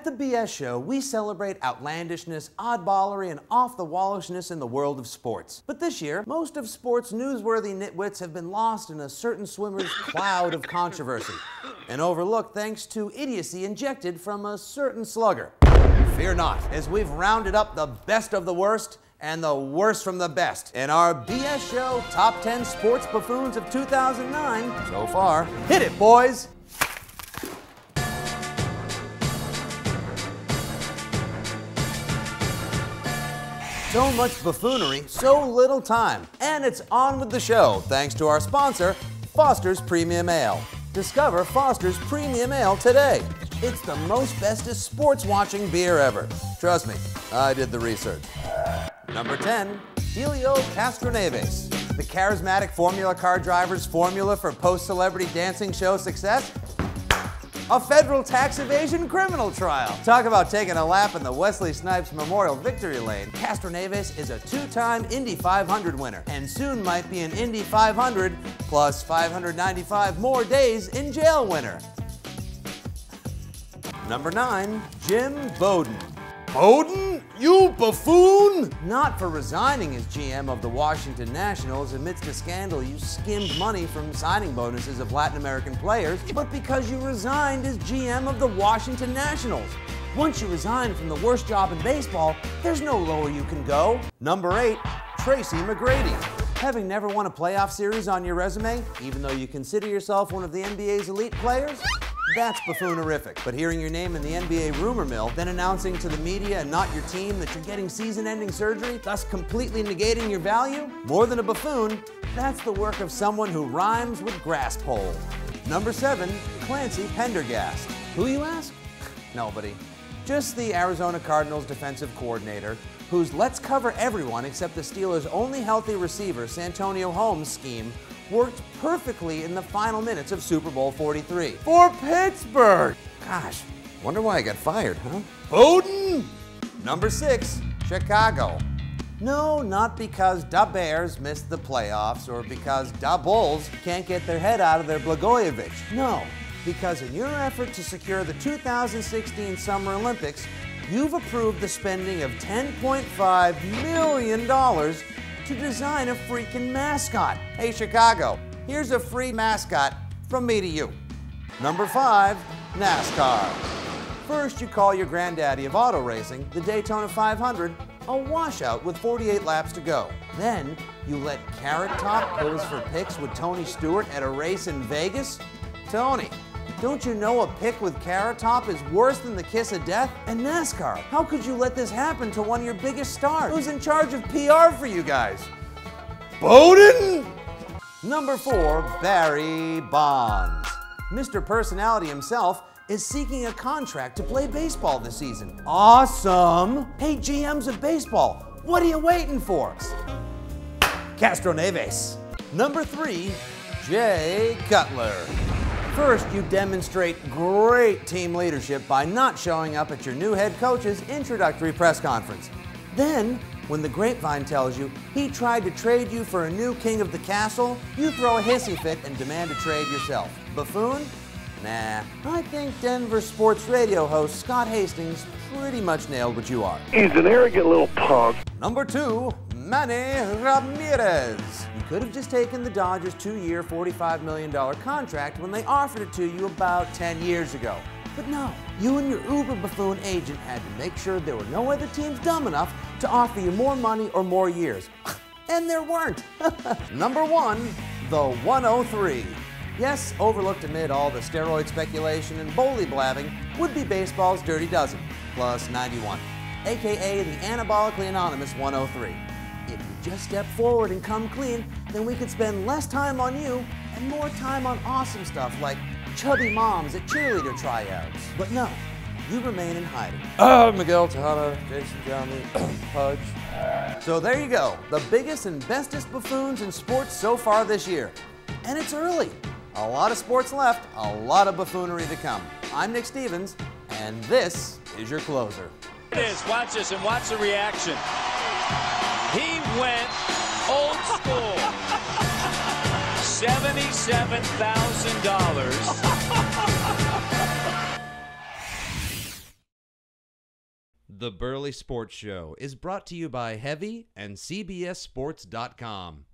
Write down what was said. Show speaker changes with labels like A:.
A: At the BS Show, we celebrate outlandishness, oddballery, and off-the-wallishness in the world of sports. But this year, most of sports' newsworthy nitwits have been lost in a certain swimmer's cloud of controversy, and overlooked thanks to idiocy injected from a certain slugger. Fear not, as we've rounded up the best of the worst and the worst from the best in our BS Show Top 10 Sports Buffoons of 2009 so far. Hit it, boys! So much buffoonery, so little time. And it's on with the show, thanks to our sponsor, Foster's Premium Ale. Discover Foster's Premium Ale today. It's the most bestest sports watching beer ever. Trust me, I did the research. Number 10, Helio Castronoves. The charismatic Formula car driver's formula for post-celebrity dancing show success? A federal tax evasion criminal trial. Talk about taking a lap in the Wesley Snipes Memorial Victory Lane. Castronoves is a two-time Indy 500 winner and soon might be an Indy 500 plus 595 more days in jail winner. Number 9, Jim Bowden. Bowden? You buffoon! Not for resigning as GM of the Washington Nationals amidst a scandal you skimmed money from signing bonuses of Latin American players, but because you resigned as GM of the Washington Nationals. Once you resign from the worst job in baseball, there's no lower you can go. Number 8, Tracy McGrady. Having never won a playoff series on your resume, even though you consider yourself one of the NBA's elite players? That's buffoonerific. But hearing your name in the NBA rumor mill, then announcing to the media and not your team that you're getting season-ending surgery, thus completely negating your value? More than a buffoon, that's the work of someone who rhymes with grass pole. Number 7, Clancy Pendergast. Who, you ask? Nobody. Just the Arizona Cardinals defensive coordinator, whose let's cover everyone except the Steelers' only healthy receiver, Santonio Holmes, scheme worked perfectly in the final minutes of Super Bowl 43. For Pittsburgh! Gosh, wonder why I got fired, huh? Bowden! Number 6, Chicago. No, not because da Bears missed the playoffs or because da Bulls can't get their head out of their Blagojevich. No, because in your effort to secure the 2016 Summer Olympics, you've approved the spending of $10.5 million to design a freaking mascot. Hey Chicago, here's a free mascot from me to you. Number 5, NASCAR. First you call your granddaddy of auto racing, the Daytona 500, a washout with 48 laps to go. Then you let Carrot Top pose for pics with Tony Stewart at a race in Vegas? Tony, don't you know a pic with Carrot Top is worse than the kiss of death? And NASCAR, how could you let this happen to one of your biggest stars? Who's in charge of PR for you guys? Bowden? Number 4, Barry Bonds. Mr. Personality himself is seeking a contract to play baseball this season. Awesome! Hey, GMs of baseball, what are you waiting for? Castronoves. Number 3, Jay Cutler. First, you demonstrate great team leadership by not showing up at your new head coach's introductory press conference. Then, when the grapevine tells you he tried to trade you for a new king of the castle, you throw a hissy fit and demand a trade yourself. Buffoon? Nah. I think Denver sports radio host Scott Hastings pretty much nailed what you are.
B: He's an arrogant little punk.
A: Number 2, Manny Ramirez. You could have just taken the Dodgers' 2-year, $45 million contract when they offered it to you about 10 years ago. But no, you and your uber buffoon agent had to make sure there were no other teams dumb enough to offer you more money or more years. And there weren't. Number 1, the 103. Yes, overlooked amid all the steroid speculation and bully blabbing would be baseball's dirty dozen, plus 91, aka the anabolically anonymous 103. If you just step forward and come clean, then we could spend less time on you and more time on awesome stuff like chubby moms at cheerleader tryouts. But no, you remain in hiding. Miguel Tejada, Jason Johnny, Pudge. So there you go, the biggest and bestest buffoons in sports so far this year. And it's early. A lot of sports left, a lot of buffoonery to come. I'm Nick Stevens, and this is your closer.
C: It is. Watch this and watch the reaction. He went old school. $77,000.
A: The Burly Sports Show is brought to you by Heavy and CBSSports.com.